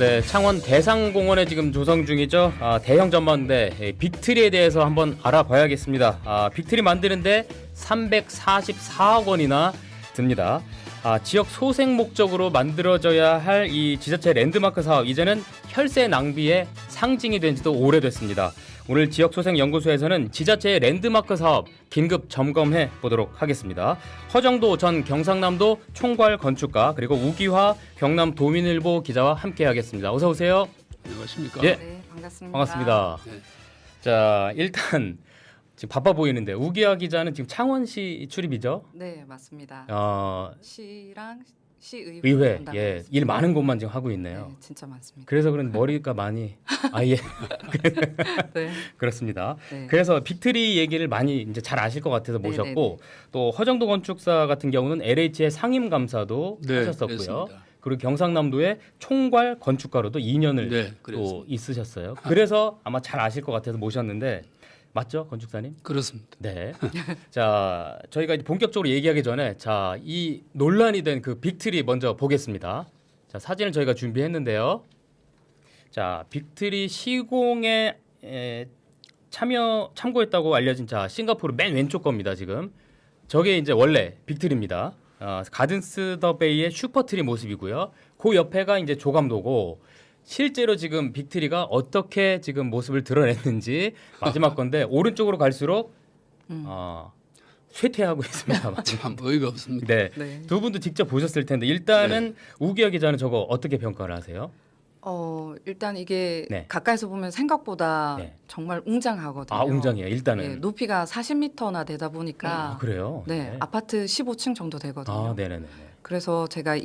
네, 창원 대상공원에 지금 조성 중이죠. 대형 전망대 빅트리에 대해서 한번 알아봐야겠습니다. 빅트리 만드는데 344억 원이나 듭니다. 지역 소생 목적으로 만들어져야 할 이 지자체 랜드마크 사업, 이제는 혈세 낭비의 상징이 된 지도 오래됐습니다. 오늘 지역소생연구소에서는 지자체의 랜드마크 사업 긴급 점검해 보도록 하겠습니다. 허정도 전 경상남도 총괄 건축가, 그리고 우기화 경남도민일보 기자와 함께 하겠습니다. 어서 오세요. 안녕하십니까? 예. 네, 반갑습니다. 반갑습니다. 네. 자, 일단 지금 바빠 보이는데 우기화 기자는 지금 창원시 출입이죠? 네, 맞습니다. 시랑 시의회 의회, 담당하고 예, 있습니다. 일 많은 곳만 지금 하고 있네요. 네, 진짜 많습니다. 그래서 그런 머리가 많이 예. 네, 그렇습니다. 네. 그래서 빅트리 얘기를 많이 이제 잘 아실 것 같아서 네, 모셨고, 네, 또 허정도 건축사 같은 경우는 LH의 상임감사도 네, 하셨었고요. 그렇습니다. 그리고 경상남도의 총괄 건축가로도 2년을 네, 또 그렇습니다. 있으셨어요. 그래서 아마 잘 아실 것 같아서 모셨는데, 맞죠, 건축사님? 그렇습니다. 네. 자, 저희가 이제 본격적으로 얘기하기 전에 이 논란이 된 그 빅트리 먼저 보겠습니다. 자, 사진을 저희가 준비했는데요. 자, 빅트리 시공에 참고했다고 알려진 싱가포르 맨 왼쪽 겁니다. 지금 저게 이제 원래 빅트리입니다. 가든스 더 베이의 슈퍼트리 모습이고요. 그 옆에가 이제 조감도고, 실제로 지금 빅트리가 어떻게 지금 모습을 드러냈는지 마지막 건데, 오른쪽으로 갈수록 쇠퇴하고 있습니다. 참 어이가 없습니다. 네. 네. 두 분도 직접 보셨을 텐데, 일단은 우기화 기자는 저거 어떻게 평가를 하세요? 일단 이게 네. 가까이서 보면 생각보다 네. 정말 웅장하거든요. 웅장해요. 일단은. 네, 높이가 40m나 되다 보니까 그래요? 네, 아파트 15층 정도 되거든요. 네네네. 그래서 제가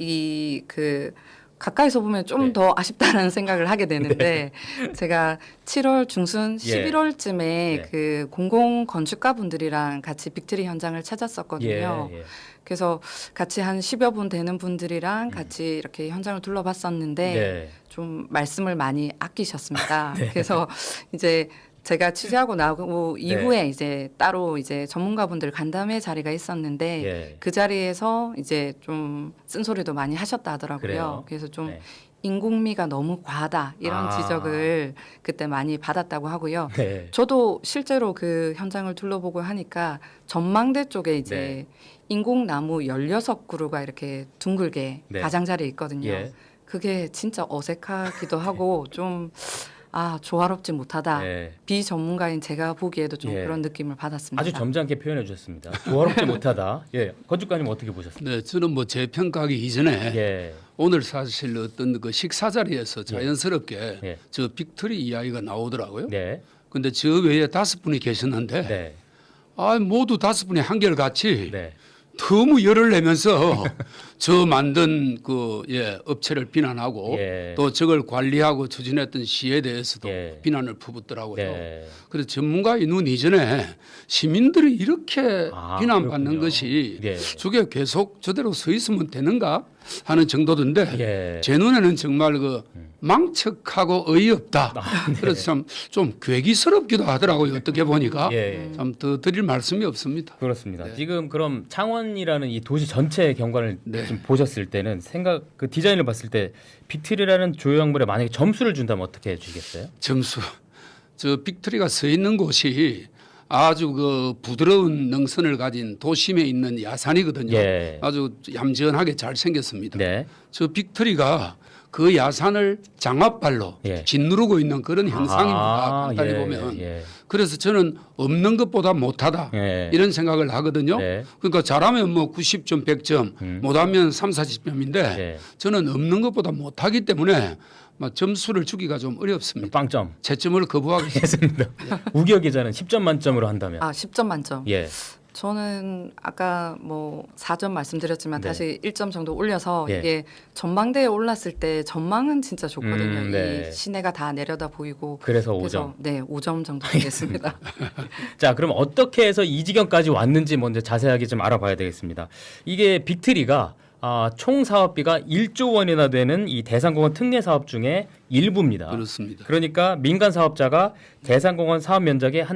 가까이서 보면 좀 네. 더 아쉽다는 생각을 하게 되는데 제가 7월 중순 예. 11월쯤에 네. 그 공공 건축가 분들이랑 같이 빅트리 현장을 찾았었거든요. 예. 그래서 같이 한 10여 분 되는 분들이랑 같이 이렇게 현장을 둘러봤었는데 네. 좀 말씀을 많이 아끼셨습니다. 그래서 이제 제가 취재하고 나오고 이후에 이제 따로 이제 전문가분들 간담회 자리가 있었는데 예. 그 자리에서 이제 좀 쓴소리도 많이 하셨다 하더라고요. 그래요? 그래서 좀 네. 인공미가 너무 과하다 이런 지적을 그때 많이 받았다고 하고요. 네. 저도 실제로 그 현장을 둘러보고 하니까 전망대 쪽에 이제 네. 인공나무 16그루가 이렇게 둥글게 네. 가장자리에 있거든요. 예. 그게 진짜 어색하기도 하고 좀 조화롭지 못하다. 네. 비전문가인 제가 보기에도 좀 예. 그런 느낌을 받았습니다. 아주 점잖게 표현해 주셨습니다. 조화롭지 못하다. 예. 건축가님 어떻게 보셨어요? 네, 저는 뭐 제 평가하기 이전에 예. 오늘 사실 어떤 그 식사 자리에서 자연스럽게 예. 저 빅트리 이야기가 나오더라고요. 네. 근데 저 외에 5분이 계셨는데 네. 모두 5분이 한결같이 네. 너무 열을 내면서 저 만든 업체를 비난하고 예. 또 저걸 관리하고 추진했던 시에 대해서도 예. 비난을 퍼붓더라고요. 네. 그래서 전문가의 눈 이전에 시민들이 이렇게 비난받는 그렇군요. 것이 예. 저게 계속 저대로 서 있으면 되는가 하는 정도던데 예. 제 눈에는 정말 망측하고 어이없다. 네. 그래서 참 좀 괴기스럽기도 하더라고요. 어떻게 보니까 예. 참 더 드릴 말씀이 없습니다. 그렇습니다. 네. 지금 그럼 창원이라는 이 도시 전체의 경관을 네. 좀 보셨을 때는 그 디자인을 봤을 때 빅트리라는 조형물에 만약에 점수를 준다면 어떻게 해주시겠어요? 점수. 저 빅트리가 서 있는 곳이 아주 그 부드러운 능선을 가진 도심에 있는 야산이거든요. 예. 아주 얌전하게 잘 생겼습니다. 네. 저 빅트리가 그 야산을 장압발로 예. 짓누르고 있는 그런 형상입니다. 간단히 예, 보면. 예. 그래서 저는 없는 것보다 못하다 예. 이런 생각을 하거든요. 네. 그러니까 잘하면 뭐 90점, 100점, 못하면 3, 40점인데 예. 저는 없는 것보다 못하기 때문에 점수를 주기가 좀 어렵습니다. 빵점 채점을 거부하겠습니다. 했습니다. 우기혁 기자는 10점 만점으로 한다면 10점 만점. 예. 저는 아까 뭐 4점 말씀드렸지만 네. 다시 1점 정도 올려서 예. 이게 전망대에 올랐을 때 전망은 진짜 좋거든요. 네. 이 시내가 다 내려다 보이고. 그래서 5점. 네, 5점 정도 되겠습니다. 자, 그럼 어떻게 해서 이 지경까지 왔는지 먼저 자세하게 좀 알아봐야 되겠습니다. 이게 빅트리가 총 사업비가 1조 원이나 되는 이 대상공원 특례 사업 중에 일부입니다. 그렇습니다. 그러니까 민간 사업자가 대상공원 사업 면적의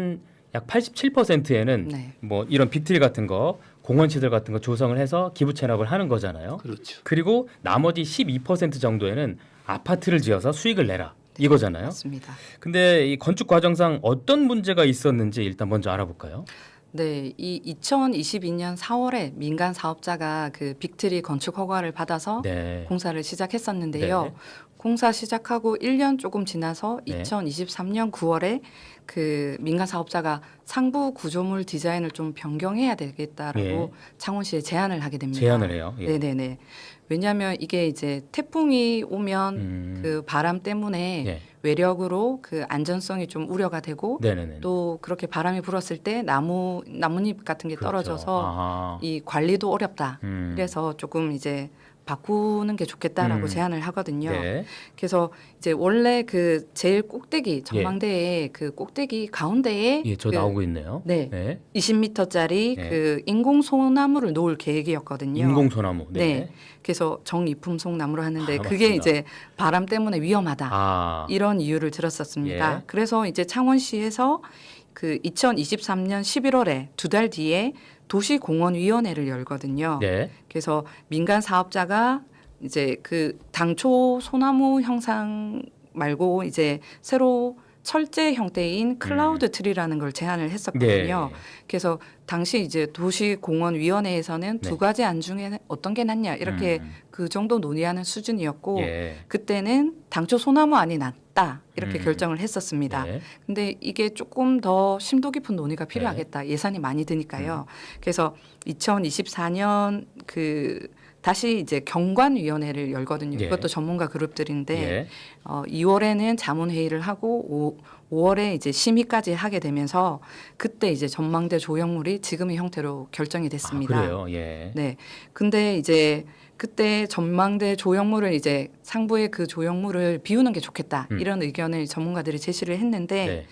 약 87%에는 네. 뭐 이런 빅트리 같은 거, 공원 시설 같은 거 조성을 해서 기부 체납을 하는 거잖아요. 그렇죠. 그리고 나머지 12% 정도에는 아파트를 지어서 수익을 내라 이거잖아요. 맞습니다. 근데 이 건축 과정상 어떤 문제가 있었는지 일단 먼저 알아볼까요? 네, 이 2022년 4월에 민간 사업자가 그 빅트리 건축 허가를 받아서 네. 공사를 시작했었는데요. 네. 공사 시작하고 1년 조금 지나서 네. 2023년 9월에 그 민간 사업자가 상부 구조물 디자인을 좀 변경해야 되겠다라고 예. 창원시에 제안을 하게 됩니다. 제안을 해요. 예. 네네네. 왜냐하면 이게 이제 태풍이 오면 그 바람 때문에 예. 외력으로 그 안전성이 좀 우려가 되고 네네네. 또 그렇게 바람이 불었을 때 나뭇잎 같은 게 그렇죠. 떨어져서 아하. 이 관리도 어렵다. 음. 그래서 조금 이제 바꾸는 게 좋겠다라고 음. 제안을 하거든요. 네. 그래서 이제 원래 그 제일 꼭대기 전망대에 그 꼭대기 가운데에 예, 저 그 나오고 있네요. 네. 20m짜리 네. 그 인공 소나무를 놓을 계획이었거든요. 인공 소나무. 네. 그래서 정이품송 나무로 하는데 아, 그게 맞습니다. 이제 바람 때문에 위험하다. 아. 이런 이유를 들었었습니다. 예. 그래서 이제 창원시에서 그 2023년 11월에 2달 뒤에 도시공원위원회를 열거든요. 네. 그래서 민간 사업자가 이제 그 당초 소나무 형상 말고 이제 새로 철제 형태인 클라우드 트리라는 걸 제안을 했었거든요. 네. 그래서 당시 이제 도시공원위원회에서는 네. 두 가지 안 중에 어떤 게 낫냐 이렇게 그 정도 논의하는 수준이었고 예. 그때는 당초 소나무 안이 낫다 이렇게 음. 결정을 했었습니다. 네. 근데 이게 조금 더 심도 깊은 논의가 필요하겠다. 예산이 많이 드니까요. 그래서 2024년 그 다시 이제 경관위원회를 열거든요. 예. 이것도 전문가 그룹들인데 예. 2월에는 자문회의를 하고 5월에 이제 심의까지 하게 되면서 그때 이제 전망대 조형물이 지금의 형태로 결정이 됐습니다. 아, 그래요. 예. 네. 근데 이제 그때 전망대 조형물을 이제 상부의 그 조형물을 비우는 게 좋겠다. 이런 의견을 전문가들이 제시를 했는데 네.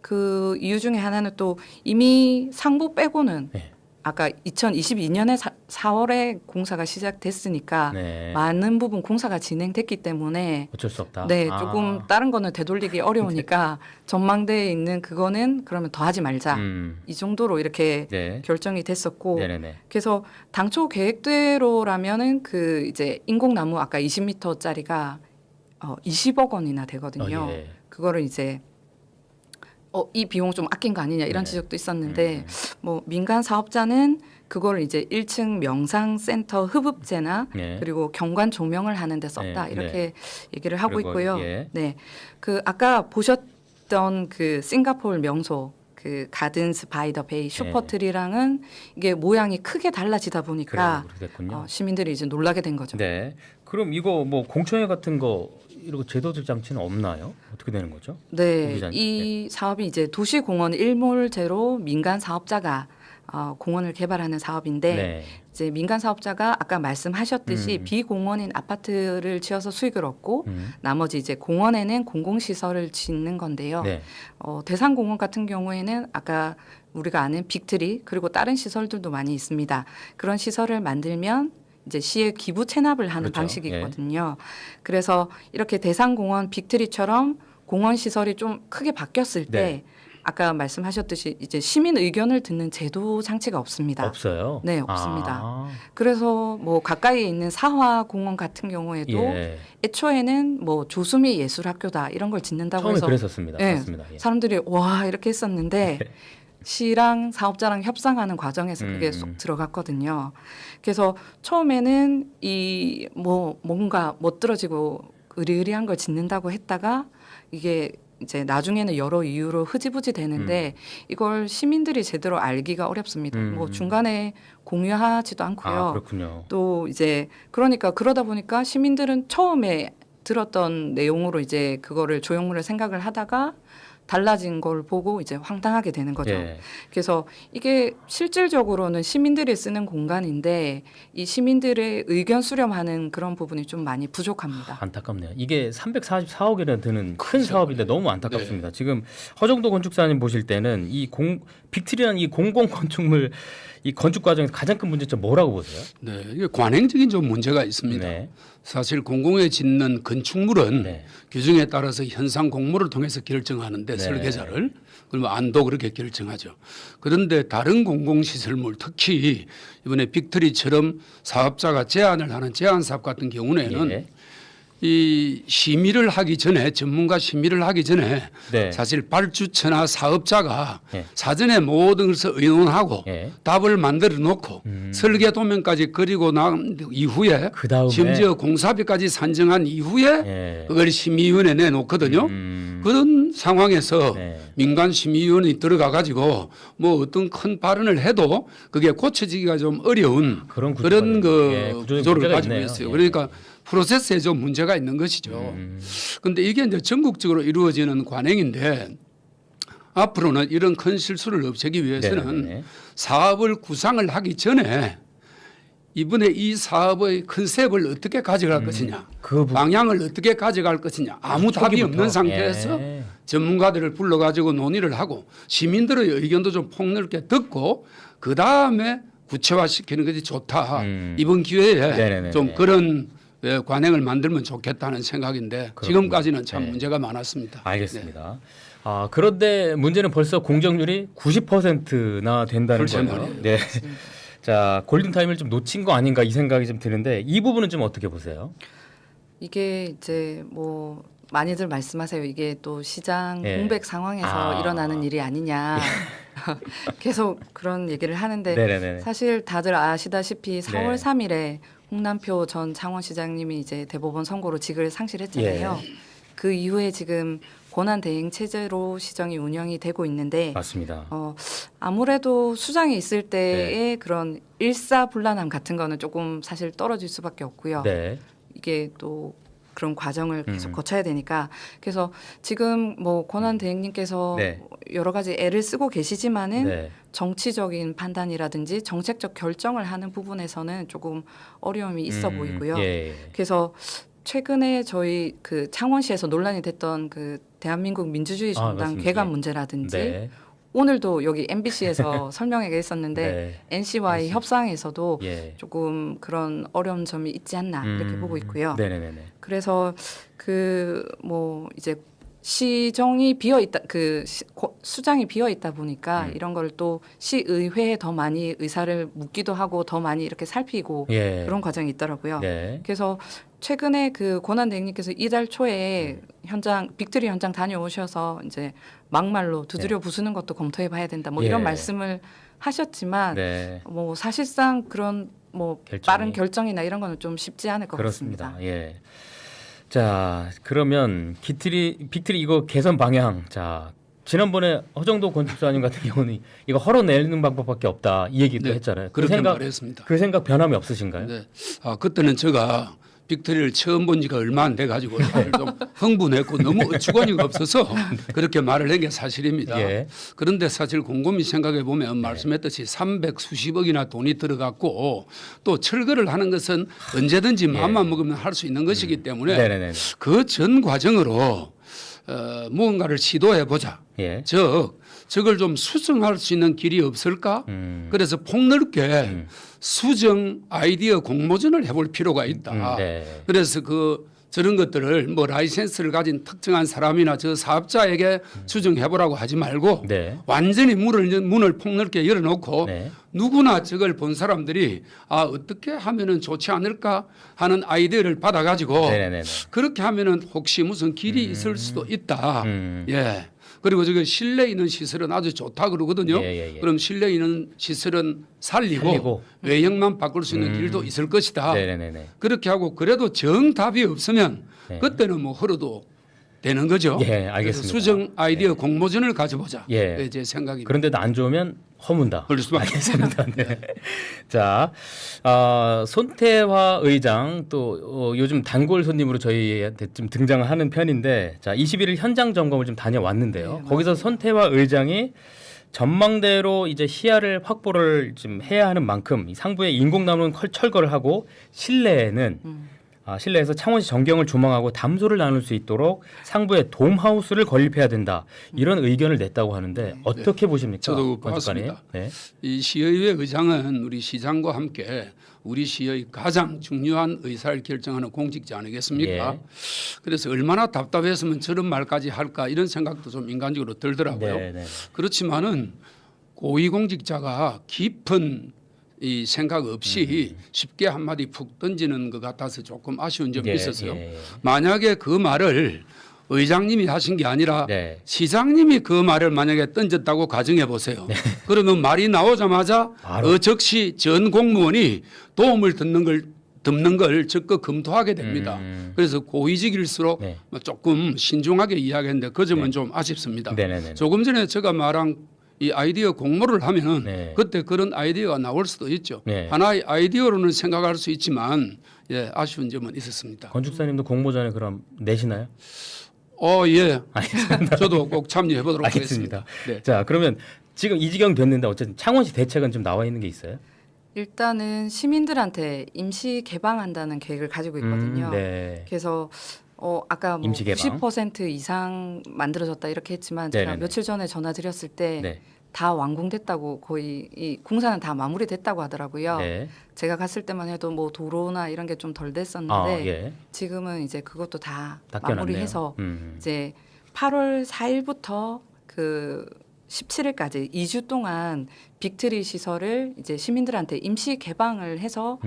그 이유 중에 하나는 또 이미 상부 빼고는 네. 아까 2022년에 4월에 공사가 시작됐으니까 네. 많은 부분 공사가 진행됐기 때문에 어쩔 수 없다. 네, 아. 조금 다른 거는 되돌리기 어려우니까 전망대에 있는 그거는 그러면 더 하지 말자. 이 정도로 이렇게 네. 결정이 됐었고 네네네. 그래서 당초 계획대로라면은 그 이제 인공나무 아까 20m짜리가 20억 원이나 되거든요. 예. 그거를 이제 이 비용 좀 아낀 거 아니냐 이런 네. 지적도 있었는데 뭐 민간 사업자는 그걸 이제 1층 명상센터 흡읍재나 네. 그리고 경관 조명을 하는데 썼다 네, 이렇게 얘기를 하고 그리고, 있고요. 예. 네, 그 아까 보셨던 그 싱가포르 명소 그 가든스 바이 더 베이 슈퍼트리랑은 이게 모양이 크게 달라지다 보니까 그렇게 됐군요. 시민들이 이제 놀라게 된 거죠. 네. 그럼 이거 뭐 공청회 같은 거 이런 제도적 장치는 없나요? 어떻게 되는 거죠? 네, 공기장- 이 사업이 이제 도시공원 일몰제로 민간 사업자가 공원을 개발하는 사업인데 네. 이제 민간 사업자가 아까 말씀하셨듯이 비공원인 아파트를 지어서 수익을 얻고 나머지 이제 공원에는 공공시설을 짓는 건데요. 네. 대산공원 같은 경우에는 아까 우리가 아는 빅트리 그리고 다른 시설들도 많이 있습니다. 그런 시설을 만들면 이제 시에 기부 체납을 하는 그렇죠. 방식이 있거든요. 그래서 이렇게 대산공원 빅트리처럼 공원 시설이 좀 크게 바뀌었을 때 네. 아까 말씀하셨듯이 이제 시민 의견을 듣는 제도 장치가 없습니다. 없어요? 네, 없습니다. 아. 그래서 뭐 가까이에 있는 사화공원 같은 경우에도 예. 애초에는 뭐 조수미 예술학교다 이런 걸 짓는다고 처음에 해서 그랬었습니다. 네, 맞습니다. 예. 사람들이 와 이렇게 했었는데 시랑 사업자랑 협상하는 과정에서 그게 쏙 들어갔거든요. 그래서 처음에는 이 뭐 뭔가 멋들어지고 의리의리한 걸 짓는다고 했다가 이게 이제 나중에는 여러 이유로 흐지부지 되는데 이걸 시민들이 제대로 알기가 어렵습니다. 뭐 중간에 공유하지도 않고요. 아, 그렇군요. 또 이제 그러다 보니까 시민들은 처음에 들었던 내용으로 이제 그거를 조형물을 생각을 하다가 달라진 걸 보고 이제 황당하게 되는 거죠. 예. 그래서 이게 실질적으로는 시민들이 쓰는 공간인데 이 시민들의 의견 수렴하는 그런 부분이 좀 많이 부족합니다. 안타깝네요. 이게 344억이나 드는 큰 사업인데 너무 안타깝습니다. 지금 허정도 건축사님 보실 때는 빅트리라는 이 공공 건축물 이 건축 과정에서 가장 큰 문제점 뭐라고 보세요? 네, 이게 관행적인 좀 문제가 있습니다. 네. 사실 공공에 짓는 건축물은 네. 규정에 따라서 현상 공모를 통해서 결정하는데 네. 설계자를 그리고 안도 그렇게 결정하죠. 그런데 다른 공공시설물 특히 이번에 빅트리처럼 사업자가 제안을 하는 제안 사업 같은 경우에는 예. 이 심의를 하기 전에 전문가 심의를 하기 전에 네. 사실 발주처나 사업자가 예. 사전에 모든 것을 의논하고 예. 답을 만들어 놓고 설계 도면까지 그리고 난 이후에 그다음에 심지어 공사비까지 산정한 이후에 예. 그걸 심의위원회에 내놓거든요. 그런 상황에서 네. 민간 심의위원이 들어가 가지고 뭐 어떤 큰 발언을 해도 그게 고쳐지기가 좀 어려운 그런 그런 그 예, 구조를 문제가 가지고 있네요. 있어요. 예. 그러니까 프로세스에 좀 문제가 있는 것이죠. 그런데 이게 이제 전국적으로 이루어지는 관행인데 앞으로는 이런 큰 실수를 없애기 위해서는 네네네. 사업을 구상을 하기 전에 이번에 이 사업의 컨셉을 어떻게 가져갈 것이냐, 그 부- 방향을 어떻게 가져갈 것이냐 아무 답이 초기부터. 없는 상태에서 예. 전문가들을 불러가지고 논의를 하고 시민들의 의견도 좀 폭넓게 듣고 그 다음에 구체화시키는 것이 좋다. 이번 기회에 네네네네. 좀 그런 관행을 만들면 좋겠다는 생각인데 그렇군요. 지금까지는 참 네. 문제가 많았습니다. 알겠습니다. 아, 그런데 문제는 벌써 공정률이 90%나 된다는 글쎄 거예요. 말이에요. 네. 자, 골든타임을 좀 놓친 거 아닌가 이 생각이 좀 드는데 이 부분은 좀 어떻게 보세요? 이게 이제 뭐 많이들 말씀하세요. 이게 또 시장 예. 공백 상황에서 아. 일어나는 일이 아니냐. 계속 그런 얘기를 하는데 네네네. 사실 다들 아시다시피 4월 네. 3일에 홍남표 전 창원시장님이 이제 대법원 선고로 직을 상실했잖아요. 예. 그 이후에 지금 권한 대행 체제로 시정이 운영이 되고 있는데 맞습니다. 아무래도 수장이 있을 때의 네. 그런 일사불란함 같은 거는 조금 사실 떨어질 수밖에 없고요. 네. 이게 또 그런 과정을 계속 음. 거쳐야 되니까 그래서 지금 뭐 권한 대행님께서 네. 여러 가지 애를 쓰고 계시지만은 네. 정치적인 판단이라든지 정책적 결정을 하는 부분에서는 조금 어려움이 있어 보이고요. 예. 그래서 최근에 저희 그 창원시에서 논란이 됐던 그 대한민국 민주주의 정당 맞습니다. 괴감 예. 문제라든지 네. 오늘도 여기 MBC에서 설명회가 있었는데 네. NC와의 협상에서도 예. 조금 그런 어려운 점이 있지 않나 이렇게 보고 있고요. 네네네. 그래서 그 뭐 이제 시정이 비어 있다 수장이 비어 있다 보니까 이런 걸 또 시의회에 더 많이 의사를 묻기도 하고 더 많이 이렇게 살피고 예. 그런 과정이 있더라고요. 네. 그래서 최근에 그 권한 대행님께서 이달 초에 현장 빅트리 현장 다녀오셔서 이제 막말로 두드려 부수는 것도 검토해 봐야 된다. 뭐 이런 예. 말씀을 하셨지만 네. 뭐 사실상 그런 뭐 결정이. 빠른 결정이나 이런 거는 좀 쉽지 않을 것 그렇습니다. 같습니다. 예. 자, 그러면 빅트리 이거 개선 방향. 자, 지난번에 허정도 건축사님 같은 경우는 이거 헐어내는 방법밖에 없다 이 얘기도 네, 했잖아요. 그렇게 말했습니다. 그 생각 변함이 없으신가요? 네. 그때는 제가 빅토리를 처음 본 지가 얼마 안 돼가지고 좀 흥분했고 너무 어처구니가 없어서 그렇게 말을 한 게 사실입니다. 예. 그런데 사실 곰곰이 생각해 보면 말씀했듯이 300수십억이나 돈이 들어갔고 또 철거를 하는 것은 언제든지 마음만 먹으면 할 수 있는 것이기 때문에 네네네. 그 전 과정으로 무언가를 시도해 보자. 예. 저걸 좀 수정할 수 있는 길이 없을까? 그래서 폭넓게 수정 아이디어 공모전을 해볼 필요가 있다. 네. 그래서 저런 것들을 뭐 라이센스를 가진 특정한 사람이나 저 사업자에게 수정해보라고 하지 말고 네. 완전히 문을 폭넓게 열어놓고 네. 누구나 저걸 본 사람들이 어떻게 하면은 좋지 않을까 하는 아이디어를 받아가지고 네네네. 그렇게 하면은 혹시 무슨 길이 있을 수도 있다. 예. 그리고 저기 실내 있는 시설은 아주 좋다 그러거든요. 예. 그럼 실내 있는 시설은 살리고 살리고. 외형만 바꿀 수 있는 길도 있을 것이다. 네네네. 그렇게 하고 그래도 정답이 없으면 네. 그때는 뭐 헐어도 되는 거죠. 예, 알겠습니다. 그래서 수정 아이디어 공모전을 가져보자. 예. 네, 제 생각입니다. 그런데도 안 좋으면 허문다. 그럴 수밖에 알겠습니다. 네. 자, 손태화 의장 또 요즘 단골 손님으로 저희한테 좀 등장을 하는 편인데, 자, 21일 현장 점검을 좀 다녀왔는데요. 네, 거기서 손태화 의장이 전망대로 이제 시야를 확보를 좀 해야 하는 만큼 이 상부에 인공나무는 철거를 하고 실내에는 실내에서 창원시 전경을 조망하고 담소를 나눌 수 있도록 상부에 돔하우스를 건립해야 된다. 이런 의견을 냈다고 하는데 어떻게 보십니까? 저도 건축가님? 봤습니다. 네. 이 시의회 의장은 우리 시장과 함께 우리 시의 가장 중요한 의사를 결정하는 공직자 아니겠습니까? 예. 그래서 얼마나 답답했으면 저런 말까지 할까 이런 생각도 좀 인간적으로 들더라고요. 네. 그렇지만은 고위공직자가 깊은 이 생각 없이 쉽게 한마디 푹 던지는 것 같아서 조금 아쉬운 점이 예, 있었어요. 예. 만약에 그 말을 의장님이 하신 게 아니라 네. 시장님이 그 말을 만약에 던졌다고 가정해 보세요. 그러면 말이 나오자마자 바로. 즉시 전 공무원이 도움을 듣는 걸 적극 검토하게 됩니다. 그래서 고위직일수록 네. 조금 신중하게 이야기했는데 그 점은 좀 아쉽습니다. 네네네. 조금 전에 제가 말한 이 아이디어 공모를 하면은 네. 그때 그런 아이디어가 나올 수도 있죠. 네. 하나의 아이디어로는 생각할 수 있지만 예, 아쉬운 점은 있었습니다. 건축사님도 공모전에 그럼 내시나요? 예. 저도 꼭 참여해 보도록 알겠습니다. 하겠습니다. 네. 자, 그러면 지금 이 지경 됐는데 어쨌든 창원시 대책은 좀 나와 있는 게 있어요? 일단은 시민들한테 임시 개방한다는 계획을 가지고 있거든요. 네. 그래서 아까 뭐 임시 개방. 90% 이상 만들어졌다 이렇게 했지만 제가 네네네. 며칠 전에 전화 드렸을 때 네. 다 완공됐다고 거의 이 공사는 다 마무리됐다고 하더라고요. 네. 제가 갔을 때만 해도 뭐 도로나 이런 게 좀 덜 됐었는데 아, 예. 지금은 이제 그것도 다 닦여놨네요. 마무리해서 이제 8월 4일부터 그 17일까지 2주 동안 빅트리 시설을 이제 시민들한테 임시 개방을 해서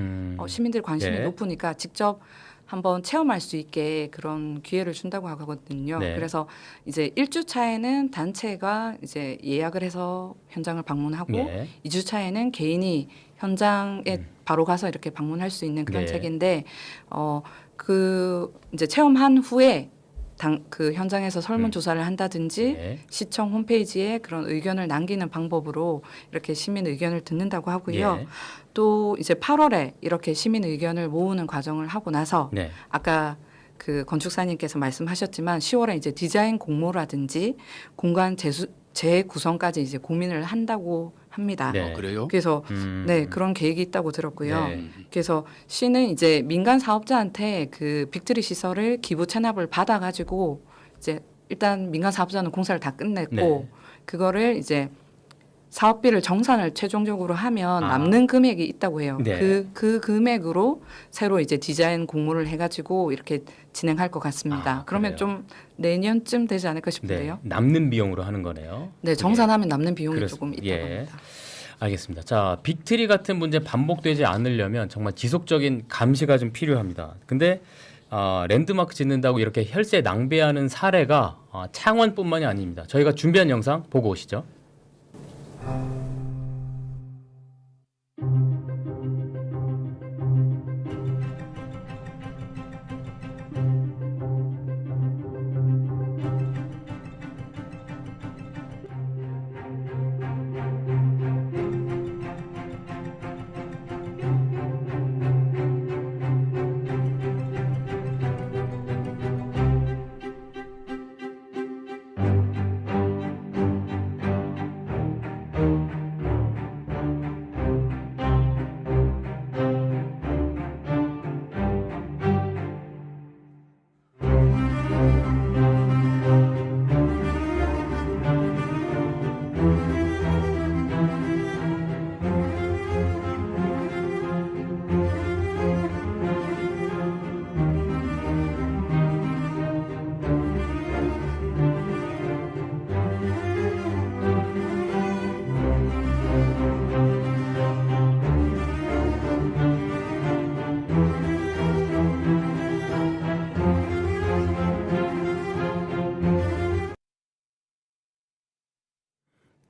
시민들 관심이 네. 높으니까 직접 한번 체험할 수 있게 그런 기회를 준다고 하거든요. 네. 그래서 이제 1주 차에는 단체가 이제 예약을 해서 현장을 방문하고 네. 2주 차에는 개인이 현장에 바로 가서 이렇게 방문할 수 있는 그런 네. 책인데 그 이제 체험한 후에 그 현장에서 설문조사를 한다든지 네. 시청 홈페이지에 그런 의견을 남기는 방법으로 이렇게 시민 의견을 듣는다고 하고요. 예. 또 이제 8월에 이렇게 시민 의견을 모으는 과정을 하고 나서 네. 아까 그 건축사님께서 말씀하셨지만 10월에 이제 디자인 공모라든지 공간 재구성까지 이제 고민을 한다고 합니다. 네. 그래요? 그래서 네 그런 계획이 있다고 들었고요. 네. 그래서 시는 이제 민간 사업자한테 그 빅트리 시설을 기부 체납을 받아가지고 이제 일단 민간 사업자는 공사를 다 끝냈고 네. 그거를 이제 사업비를 정산을 최종적으로 하면 아. 남는 금액이 있다고 해요. 네. 그 금액으로 새로 이제 디자인 공모를 해가지고 이렇게 진행할 것 같습니다. 아, 그러면 그래요? 좀 내년쯤 되지 않을까 싶은데요. 네. 남는 비용으로 하는 거네요. 네, 정산하면 남는 비용이 그렇- 조금 있다고 예. 합니다. 알겠습니다. 자, 빅트리 같은 문제 반복되지 않으려면 정말 지속적인 감시가 좀 필요합니다. 근데 랜드마크 짓는다고 이렇게 혈세 낭비하는 사례가 창원뿐만이 아닙니다. 저희가 준비한 영상 보고 오시죠.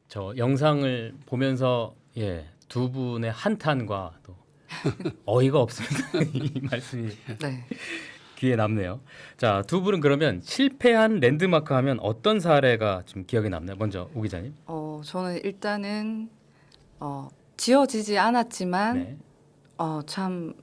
저 영상을 보면서 두 분의 한탄과 또 어이가 없습니다. 이 말씀이 네. 귀에 남네요. 자, 두 분은 그러면 실패한 랜드마크 하면 어떤 사례가 좀 기억에 남나요? 먼저 오 기자님. 저는 일단은 지어지지 않았지만 네. 참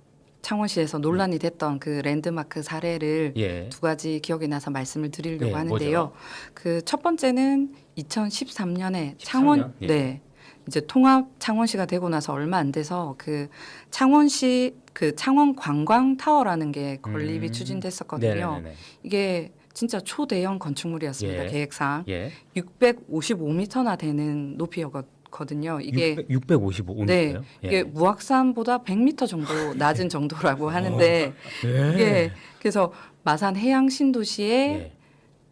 창원시에서 논란이 됐던 그 랜드마크 사례를 예. 두 가지 기억이 나서 말씀을 드리려고 네, 하는데요. 그 첫 번째는 2013년에 13년? 예. 네. 이제 통합 창원시가 되고 나서 얼마 안 돼서 그 창원시 그 창원 관광 타워라는 게 건립이 추진됐었거든요. 네네네. 이게 진짜 초대형 건축물이었습니다. 예. 계획상 예. 655m나 되는 높이였거든요. 이게 655m예요? 네, 이게 무악산보다 100m 정도 낮은 정도라고 하는데 예. 이게 그래서 마산 해양 신도시의 예.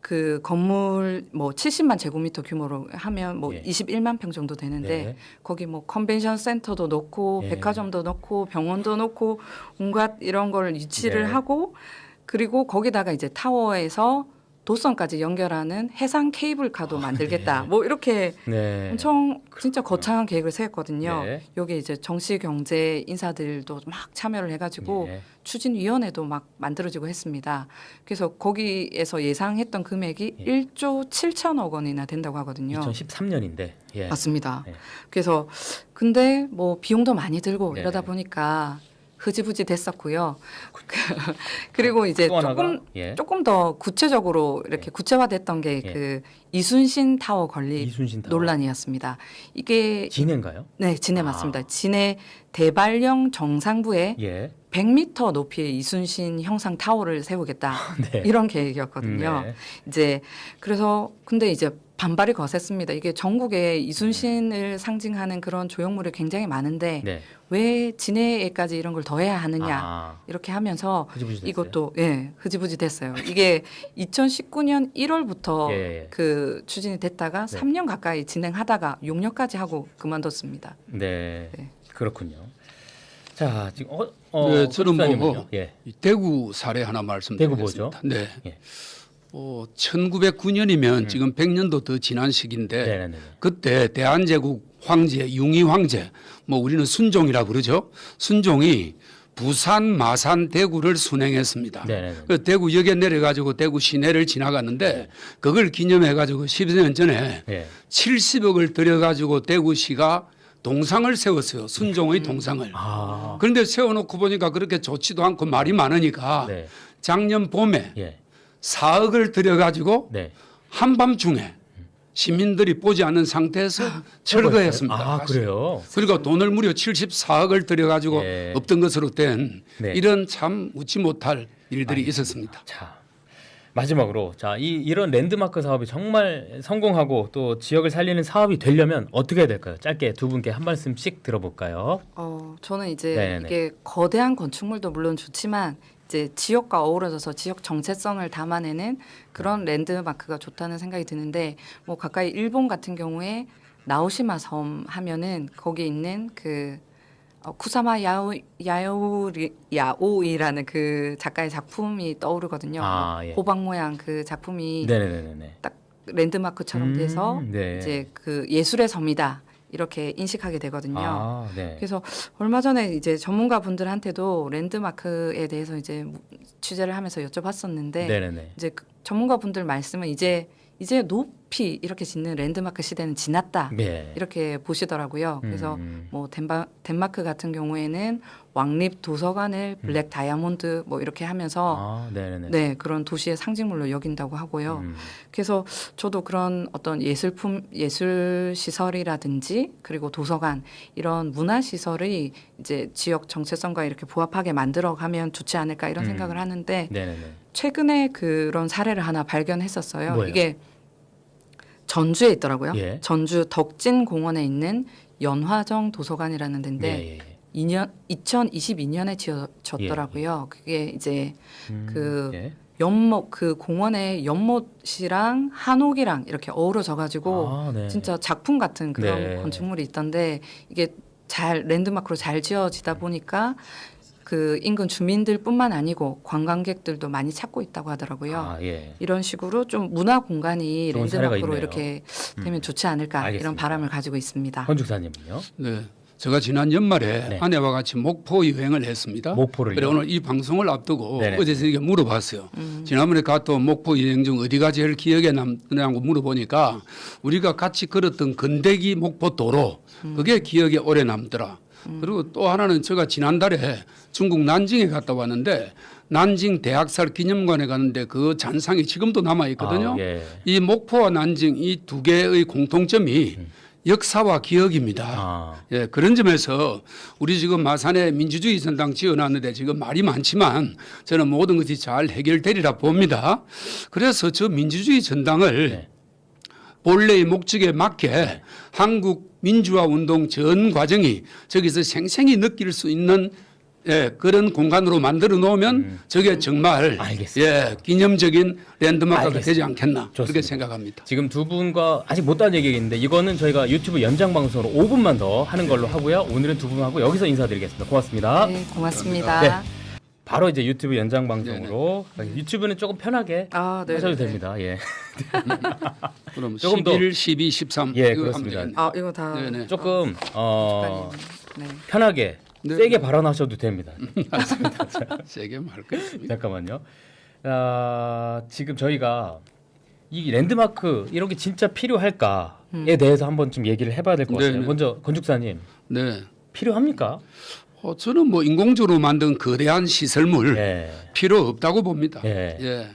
그 건물 뭐 70만 제곱미터 규모로 하면 뭐 예. 21만 평 정도 되는데 네. 거기 뭐 컨벤션 센터도 넣고 예. 백화점도 넣고 병원도 넣고 온갖 이런 걸 유치를 네. 하고 그리고 거기다가 이제 타워에서 도성까지 연결하는 해상 케이블카도 만들겠다. 네. 뭐 이렇게 네. 엄청 진짜 거창한 계획을 세웠거든요. 네. 여기 이제 정치 경제 인사들도 막 참여를 해가지고 네. 추진위원회도 막 만들어지고 했습니다. 그래서 거기에서 예상했던 금액이 예. 1조 7천억 원이나 된다고 하거든요. 2013년인데. 예. 맞습니다. 네. 그래서 근데 뭐 비용도 많이 들고 네. 이러다 보니까 흐지부지 됐었고요. 그리고 이제 또 하나가 조금 더 구체적으로 이렇게 구체화됐던 게 예. 그 이순신 타워 건립 이순신 타워. 논란이었습니다. 이게 진해인가요? 네, 진해 맞습니다. 진해 대발령 정상부에 예. 100m 높이의 이순신 형상 타워를 세우겠다. 네. 이런 계획이었거든요. 네. 이제 그래서 근데 이제 반발이 거셌습니다. 이게 전국에 이순신을 상징하는 그런 조형물이 굉장히 많은데 네. 왜 진해에까지 이런 걸 더해야 하느냐 아, 이렇게 하면서 흐지부지 됐어요. 이것도 예 흐지부지 됐어요. 이게 2019년 1월부터 예. 그 추진이 됐다가 네. 3년 가까이 진행하다가 용역까지 하고 그만뒀습니다. 네. 네. 그렇군요. 자, 지금 네, 저는 박사님은요? 예. 이 대구 사례 하나 말씀드리겠습니다. 대구 뭐죠? 네. 예. 1909년이면 지금 100년도 더 지난 시기인데 네, 네, 네. 그때 대한제국 황제 융희 황제 뭐 우리는 순종이라 그러죠. 순종이 부산, 마산, 대구를 순행했습니다. 네, 네, 네. 그 대구역에 내려가지고 대구 시내를 지나갔는데 그걸 기념해가지고 10년 전에 예. 70억을 들여가지고 대구시가 동상을 세웠어요. 순종의 동상을. 아. 그런데 세워놓고 보니까 그렇게 좋지도 않고 말이 많으니까 네. 작년 봄에 예. 4억을 들여가지고 네. 한밤중에 시민들이 보지 않는 상태에서 철거했습니다. 아, 다시. 그래요? 그리고 돈을 무려 74억을 들여가지고 예. 없던 것으로 된 네. 이런 참 웃지 못할 일들이 있었습니다. 자, 마지막으로 자, 이런 랜드마크 사업이 정말 성공하고 또 지역을 살리는 사업이 되려면 어떻게 해야 될까요? 짧게 두 분께 한 말씀씩 들어볼까요? 저는 이제 네네. 이게 거대한 건축물도 물론 좋지만 이제 지역과 어우러져서 지역 정체성을 담아내는 그런 랜드마크가 좋다는 생각이 드는데 뭐 가까이 일본 같은 경우에 나오시마 섬 하면은 거기 있는 그 쿠사마 야오이라는 그 작가의 작품이 떠오르거든요. 아, 예. 호박 모양 그 작품이 네네네네. 딱 랜드마크처럼 돼서 네. 이제 그 예술의 섬이다 이렇게 인식하게 되거든요. 아, 네. 그래서 얼마 전에 이제 전문가분들한테도 랜드마크에 대해서 이제 취재를 하면서 여쭤봤었는데 네네네. 이제 그 전문가분들 말씀은 이제 높이 이렇게 짓는 랜드마크 시대는 지났다 네. 이렇게 보시더라고요. 그래서 음. 뭐 덴마크 같은 경우에는 왕립 도서관을 블랙 다이아몬드 뭐 이렇게 하면서 아, 네네네. 네 그런 도시의 상징물로 여긴다고 하고요. 음. 그래서 저도 그런 어떤 예술 시설이라든지 그리고 도서관 이런 문화 시설이 이제 지역 정체성과 이렇게 부합하게 만들어가면 좋지 않을까 이런 생각을 하는데 네네네. 최근에 그런 사례를 하나 발견했었어요. 뭐예요? 이게 전주에 있더라고요. 예. 전주 덕진 공원에 있는 연화정 도서관이라는 데인데 예, 예. 2022년에 지어졌더라고요. 그게 이제 그 예. 연못 그 공원에 연못이랑 한옥이랑 이렇게 어우러져 가지고 아, 네. 진짜 작품 같은 그런 네. 건축물이 있던데 이게 잘 랜드마크로 잘 지어지다 보니까 그 인근 주민들뿐만 아니고 관광객들도 많이 찾고 있다고 하더라고요. 아, 예. 이런 식으로 좀 문화 공간이 좋은 사례가 랜드마크로 있네요. 이렇게 되면 좋지 않을까 알겠습니다. 이런 바람을 가지고 있습니다. 건축사님은요? 네. 제가 지난 연말에 네. 아내와 같이 목포 여행을 했습니다. 목포를요? 그래 오늘 이 방송을 앞두고 네네. 어제 저에게 물어봤어요. 지난번에 갔던 목포 여행 중 어디가 제일 기억에 남느냐고 물어보니까 우리가 같이 걸었던 건대기 목포 도로 그게 기억에 오래 남더라. 그리고 또 하나는 제가 지난달에 중국 난징에 갔다 왔는데 난징 대학살 기념관에 갔는데 그 잔상이 지금도 남아 있거든요. 아, 예. 이 목포와 난징 이 두 개의 공통점이 역사와 기억입니다. 아. 예, 그런 점에서 우리 지금 마산에 민주주의 전당 지어놨는데 지금 말이 많지만 저는 모든 것이 잘 해결되리라 봅니다. 그래서 저 민주주의 전당을 네. 본래의 목적에 맞게 한국 민주화 운동 전 과정이 저기서 생생히 느낄 수 있는 예, 그런 공간으로 만들어 놓으면 저게 정말 알겠습니다. 예, 기념적인 랜드마크가 알겠습니다. 되지 않겠나 그렇게 좋습니다. 생각합니다. 지금 두 분과 아직 못한 얘기인데 이거는 저희가 유튜브 연장 방송으로 5분만 더 하는 걸로 하고요. 오늘은 두 분하고 여기서 인사드리겠습니다. 고맙습니다. 네, 고맙습니다. 네. 바로 이제 유튜브 연장 방송으로 유튜브는 조금 편하게 아, 네. 하셔도 됩니다. 예. 그럼 조금 더- 11, 12, 13 예, 이거 그렇습니다. 하면 되겠네요. 아, 이거 다 네네. 조금 네. 편하게 네. 세게 발언하셔도 됩니다. 세게 말 거 있습니다. 잠깐만요. 지금 저희가 이 랜드마크 이런 게 진짜 필요할까에 대해서 한번 좀 얘기를 해봐야 될 것 같아요. 네네. 먼저 건축사님 네. 필요합니까? 저는 뭐 인공적으로 만든 거대한 시설물 예. 필요 없다고 봅니다. 예. 예.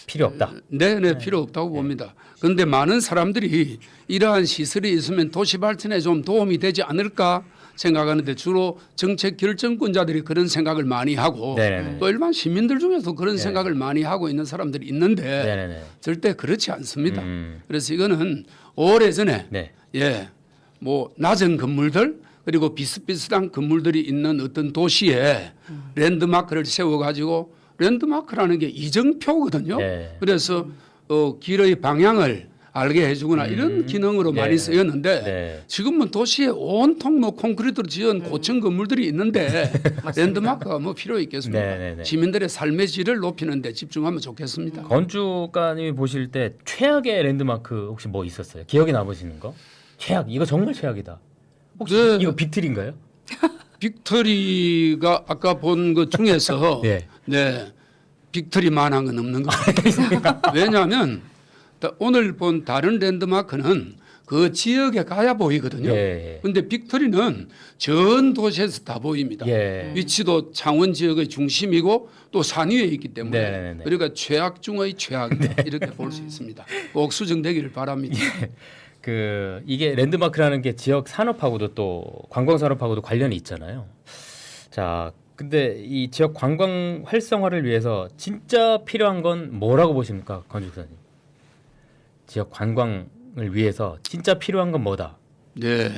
필요 없다. 네, 필요 없다고 봅니다. 그런데 많은 사람들이 이러한 시설이 있으면 도시 발전에 좀 도움이 되지 않을까 생각하는데 주로 정책 결정권자들이 그런 생각을 많이 하고 네네네. 또 일반 시민들 중에서 그런 네. 생각을 많이 하고 있는 사람들이 있는데 네네네. 절대 그렇지 않습니다. 음. 그래서 이거는 오래전에 네. 예, 뭐 낮은 건물들 그리고 비슷비슷한 건물들이 있는 어떤 도시에 랜드마크를 세워가지고 랜드마크라는 게 이정표거든요. 네. 그래서 길의 방향을 알게 해주거나 이런 기능으로 네. 많이 쓰였는데 네. 지금은 도시에 온통 뭐 콘크리트로 지은 고층 건물들이 있는데 랜드마크가 뭐 필요 있겠습니까? 네네네. 시민들의 삶의 질을 높이는 데 집중하면 좋겠습니다. 건축가님이 보실 때 최악의 랜드마크 혹시 뭐 있었어요? 기억에 남으시는 거? 최악. 이거 정말 최악이다. 혹시 네. 이거 빅틀인가요? 빅터리가 아까 본 것 중에서 예. 네 빅터리만한 건 없는 것 같아요. 왜냐하면 오늘 본 다른 랜드마크는 그 지역에 가야 보이거든요. 예. 그런데 빅터리는 전 도시에서 다 보입니다. 예. 위치도 창원 지역의 중심이고 또 산 위에 있기 때문에 네네네. 그러니까 최악 중의 최악이다 이렇게 볼 수 있습니다. 꼭 수정되기를 바랍니다. 이게 랜드마크라는 게 지역 산업하고도 또 관광 산업하고도 관련이 있잖아요. 자, 근데 이 지역 관광 활성화를 위해서 진짜 필요한 건 뭐라고 보십니까, 건축사님? 지역 관광을 위해서 진짜 필요한 건 뭐다? 네.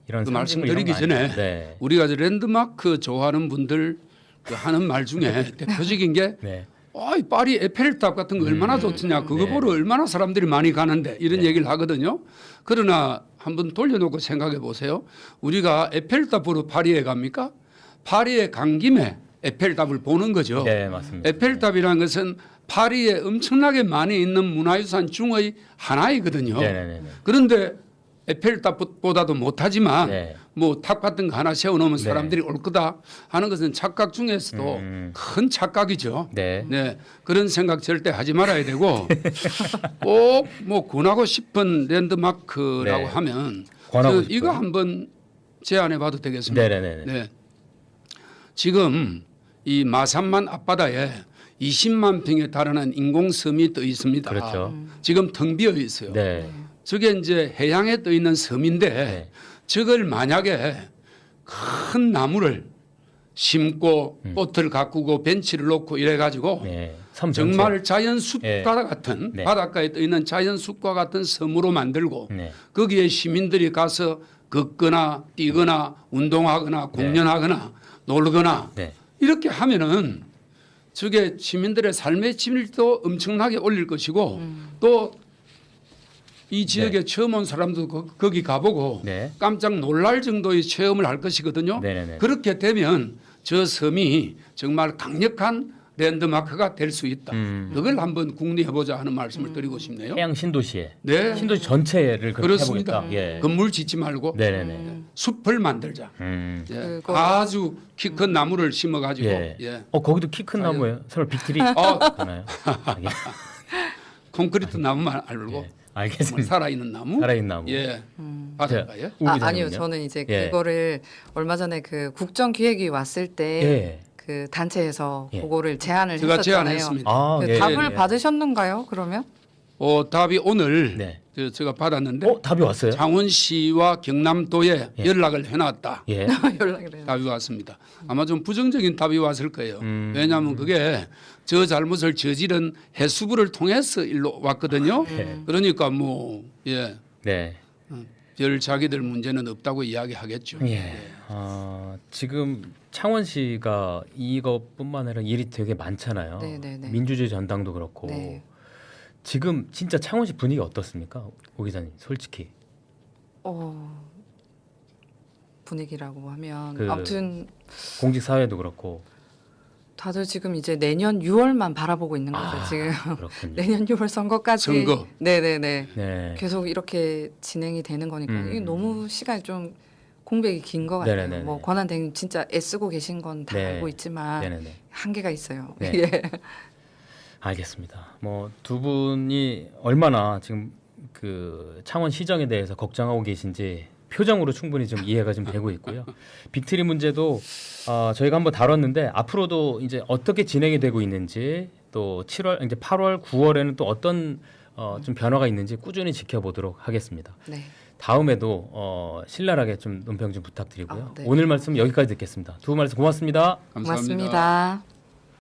이런 그 상징물 말씀드리기 이런 거 전에 아니죠? 네. 우리가 이제 랜드마크 좋아하는 분들 그 하는 말 중에 대표적인 게 네. 이 파리 에펠탑 같은 거 얼마나 좋느냐 그거 네. 보러 얼마나 사람들이 많이 가는데 이런 얘기를 하거든요. 그러나 한번 돌려놓고 생각해 보세요. 우리가 에펠탑 보러 파리에 갑니까? 파리에 간 김에 에펠탑을 보는 거죠. 네, 맞습니다. 에펠탑이라는 것은 파리에 엄청나게 많이 있는 문화유산 중의 하나이거든요. 네네네. 그런데 에펠탑보다도 못하지만 네. 뭐 탑 같은 거 하나 세워놓으면 사람들이 올 거다 하는 것은 착각 중에서도 큰 착각이죠. 네. 네, 그런 생각 절대 하지 말아야 되고 꼭 뭐 권하고 싶은 랜드마크라고 네. 하면 권하고 이거 싶어요? 한번 제안해봐도 되겠습니다. 네네네. 네. 지금 이 마산만 앞바다에 20만 평에 달하는 인공섬이 떠 있습니다. 그렇죠. 지금 텅 비어 있어요. 네. 저게 이제 해양에 떠 있는 섬인데 네. 저걸 만약에 큰 나무를 심고 꽃을 가꾸고 벤치를 놓고 이래 가지고 네. 섬 전체. 정말 자연 숲과 네. 같은 네. 바닷가에 떠 있는 자연 숲과 같은 섬으로 만들고 네. 거기에 시민들이 가서 걷거나 뛰거나 운동하거나 공연하거나 놀거나 네. 이렇게 하면은 저게 시민들의 삶의 질도 엄청나게 올릴 것이고 또 이 지역에 처음 온 사람도 거기 가보고 네. 깜짝 놀랄 정도의 체험을 할 것이거든요. 네네네. 그렇게 되면 저 섬이 정말 강력한 랜드마크가 될 수 있다. 그걸 한번 궁리해보자 하는 말씀을 드리고 싶네요. 해양 신도시에 네, 신도시 전체를 그렇게 그렇습니다. 해보겠다. 예. 건물 짓지 말고 네네네. 숲을 만들자. 음. 예. 그거- 아주 키 큰 나무를 심어가지고 예. 예. 거기도 키 큰 나무예요. 설마 빅트리 어, 되나요? 콘크리트 나무만 알고 예. 정말 알겠습니다. 살아있는 나무. 살아있는 나무. 예, 바닷가에. 우 아니요, 기자님은요? 저는 이제 예. 그거를 얼마 전에 그 국정기획위 왔을 때 예. 그 단체에서 예. 그거를 제안을 제가 했었잖아요. 제안했습니다. 아, 그 예. 답을 예. 받으셨는가요? 그러면? 답이 오늘 네. 제가 받았는데 답이 왔어요? 창원시와 경남도에 예. 연락을 해놨다. 예. 연락을 해요. 답이 왔습니다. 아마 좀 부정적인 답이 왔을 거예요. 음. 왜냐하면 그게 저 잘못을 저지른 해수부를 통해서 일로 왔거든요. 예. 그러니까 뭐 예. 네. 별 자기들 문제는 없다고 이야기하겠죠. 예. 지금 창원시가 이것뿐만 아니라 일이 되게 많잖아요. 네네네. 민주주의 전당도 그렇고 네. 지금 진짜 창원시 분위기 어떻습니까, 오 기자님? 솔직히 분위기라고 하면 그- 아무튼 공직 사회도 그렇고. 다들 지금 이제 내년 6월만 바라보고 있는 거죠. 지금 그렇군요. 내년 6월 선거까지. 선거. 네네네. 네. 계속 이렇게 진행이 되는 거니까 이게 너무 시간이 좀 공백이 긴 것 같아요. 네네네네. 뭐 권한대행님 진짜 애쓰고 계신 건 다 네. 알고 있지만 네네네. 한계가 있어요. 네. 예. 알겠습니다. 뭐 두 분이 얼마나 지금 그 창원 시정에 대해서 걱정하고 계신지 표정으로 충분히 좀 이해가 좀 되고 있고요. 빅트리 문제도 저희가 한번 다뤘는데 앞으로도 이제 어떻게 진행이 되고 있는지 또 7월 이제 8월 9월에는 또 어떤 좀 변화가 있는지 꾸준히 지켜보도록 하겠습니다. 네. 다음에도 신랄하게 좀 논평 좀 부탁드리고요. 네. 오늘 말씀 여기까지 듣겠습니다. 두 분 말씀 고맙습니다. 감사합니다. 고맙습니다.